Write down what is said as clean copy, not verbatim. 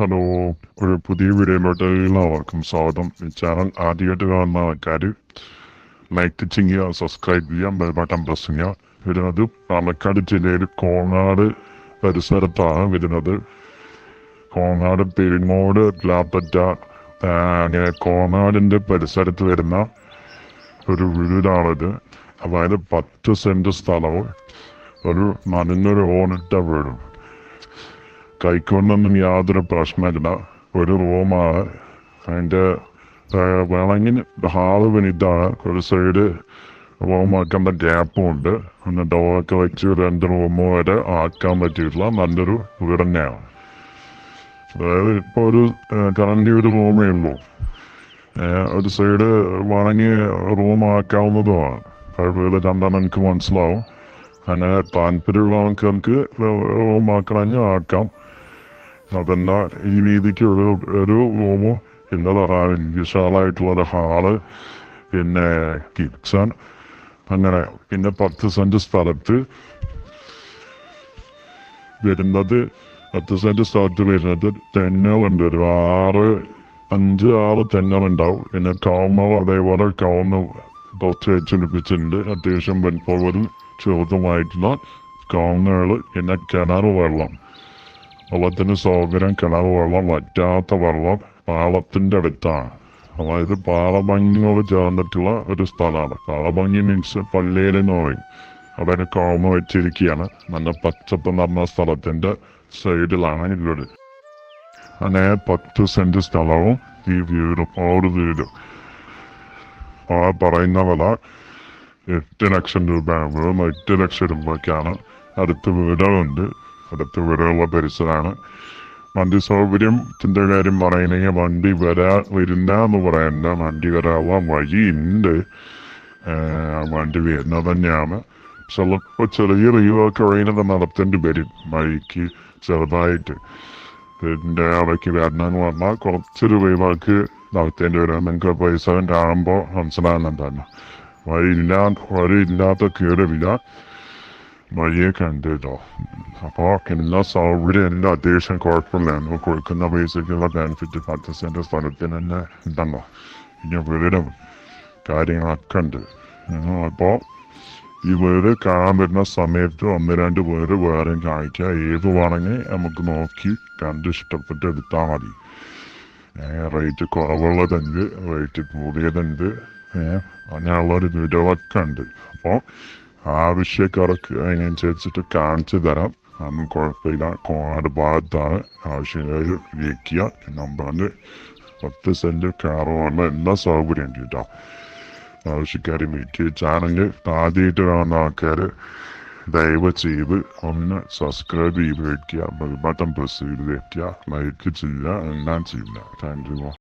Hello, ഒരു പുതിയ വീഡിയോയിലോട്ട് എല്ലാവർക്കും സ്വാഗതം. ഈ ചാനൽ ആദ്യമായിട്ട് കാണുന്ന ആൾക്കാർ ലൈക്ക് ചെയ്യുക, സബ്സ്ക്രൈബ് ചെയ്യുക, ബെൽ ബട്ടൺ പ്രസ് ചെയ്യുക. വരുന്നത് പാലക്കാട് ജില്ലയിൽ കോങ്ങാട് പരിസരത്താണ് വരുന്നത്. കോങ്ങാട് പെരിങ്ങോട് ലാപ്പറ്റ അങ്ങനെ കോങ്ങാടിൻ്റെ പരിസരത്ത് വരുന്ന ഒരു വീടാണിത്. അതായത് 10 സെന്റ് സ്ഥലവും ഒരു നല്ലൊരു ഓണിട്ട വീടും. കൈക്കൊണ്ടൊന്നും യാതൊരു പ്രശ്നമില്ല. ഒരു റൂമാണ്. അതിൻ്റെ വേണമെങ്കിൽ ഹാള് വലുതാണ്. ഒരു സൈഡ് റൂം ആക്കേണ്ട ഗ്യാപ്പും ഉണ്ട്. പിന്നെ ഡോറൊക്കെ വെച്ച് 2 റൂമ് വരെ ആക്കാൻ പറ്റിയിട്ടുള്ള നല്ലൊരു വീട് തന്നെയാണ്. അതായത് ഇപ്പോൾ ഒരു കറണ്ട് ഒരു റൂമേ ഉള്ളൂ. ഒരു സൈഡ് വേണമെങ്കിൽ റൂം ആക്കാവുന്നതുമാണ്. വീട് കണ്ടാൽ എനിക്ക് മനസ്സിലാവും. അങ്ങനെ താല്പര്യമുള്ള ആൾക്കാർക്ക് റൂം ആക്കണമെങ്കിൽ ആക്കാം. അതല്ല, ഈ രീതിക്ക് ഒരു റൂമ് പിന്നെ വിശാലമായിട്ടുള്ളൊരു ഹാള്, പിന്നെ കിച്ചൺ, അങ്ങനെ പിന്നെ 10 സെന്റ് സ്ഥലത്ത് വരുന്നത് 10 സെന്റ് സ്ഥലത്ത് വരുന്നത് തെങ്ങുകളുണ്ട്. ഒരു 5-6 തെങ്ങുകളുണ്ടാവും. പിന്നെ കവുങ്ങ് അതേപോലെ കവുങ്ങ് കുറച്ച് വെച്ചുപിടിപ്പിച്ചിട്ടുണ്ട്. അത്യാവശ്യം വലിപ്പമുള്ളതും ചെറുതുമായിട്ടുള്ള കവുങ്ങുകൾ. പിന്നെ കിണർ വെള്ളം, വെള്ളത്തിന് സൗകര്യം, കിണർ വെള്ളം, വറ്റാത്ത വെള്ളം പാളത്തിൻ്റെ അടുത്താണ്. അതായത് പാളഭംഗിയോട് ചേർന്നിട്ടുള്ള ഒരു സ്ഥലമാണ്. പാളഭംഗി മീൻസ് പള്ളിയിലെന്ന് പറയും. അവിടെ കവുങ്ങ് വെച്ചിരിക്കുകയാണ്. നല്ല പച്ചപ്പ് നിറഞ്ഞ സ്ഥലത്തിൻ്റെ സൈഡിലാണ് ഇവര്. അങ്ങനെ 10 സെന്റ് സ്ഥലവും ഈ വീടും. ഒരു വീട് പറയുന്ന വില 8 ലക്ഷം രൂപയാണ്. വീടും 8 ലക്ഷം രൂപയ്ക്കാണ്. അടുത്ത് വീടുകളുണ്ട്. അടുത്ത് വീടുകളുള്ള പരിസരമാണ്. വണ്ടി സൗകര്യത്തിൻ്റെ കാര്യം പറയുകയാണെങ്കിൽ വണ്ടി വരില്ല എന്ന് പറയണ്ട. വണ്ടി വരാനുള്ള വഴിയുണ്ട്. വണ്ടി വരുന്നത് തന്നെയാണ്. ചിലപ്പോൾ ചെറിയ റീവൊക്കെ കഴിയുന്നത് നടത്തേണ്ടി വരും വഴിക്ക് ചെറുതായിട്ട്. ഇതിൻ്റെ ഇടയ്ക്ക് വരണമെന്ന് പറഞ്ഞാൽ കുറച്ചൊരു റീവാക്ക് നടത്തേണ്ടി വരും. നിങ്ങൾക്ക് പൈസ കാണുമ്പോൾ മനസ്സിലാകുന്നുണ്ടല്ലോ. വഴിയില്ലാത്ത കേടില്ല, വഴിയെ കണ്ടിട്ടോ. അപ്പോൾ എല്ലാ സൗകര്യം എല്ലാം അത്യാവശ്യം കുഴപ്പമില്ല. നമ്മൾ കൊടുക്കുന്ന പൈസക്കുള്ള ബെനിഫിറ്റ് 10 സെന്റ് സ്ഥലത്തിന് തന്നെ ഉണ്ടല്ലോ. പിന്നെ വീടും കാര്യങ്ങളൊക്കെ ഉണ്ട്. അപ്പോൾ ഈ വീട് കാണാൻ വരുന്ന സമയത്ത് 1-2 വീട് വേറെയും കാണിക്കുക. ഏത് വേണമെങ്കിൽ നമുക്ക് നോക്കി കണ്ട് ഇഷ്ടപ്പെട്ട് എടുത്താൽ മതി. റേറ്റ് കുറവുള്ളതുണ്ട്, റേറ്റ് കൂടിയതുണ്ട്. അങ്ങനെയുള്ളൊരു വീടുകളൊക്കെ ഉണ്ട്. അപ്പോൾ ആവശ്യക്കാർക്ക് അതിനനുസരിച്ചിട്ട് കാണിച്ചു തരാം. അതൊന്നും കുഴപ്പമില്ല. കോങ്ങാട് ഭാഗത്താണ്. ആവശ്യക്കാർ വിളിക്കുക. നമ്പറിൽ 10 സെന്റ് കാറുള്ള എല്ലാ സൗകര്യം ഉണ്ട് കേട്ടോ. ആവശ്യക്കാർ വിളിക്കുക. ചാനൽ ആദ്യമായിട്ട് കാണുന്ന ആൾക്കാർ ദയവ് ചെയ്ത് ഒന്ന് സബ്സ്ക്രൈബ് ചെയ്ത് വയ്ക്കുക, ബെൽ ബട്ടൺ പ്രസ് ചെയ്ത് വയ്ക്കുക, ലൈക്ക് ചെയ്യുക, എല്ലാം ചെയ്യുക. Thank you.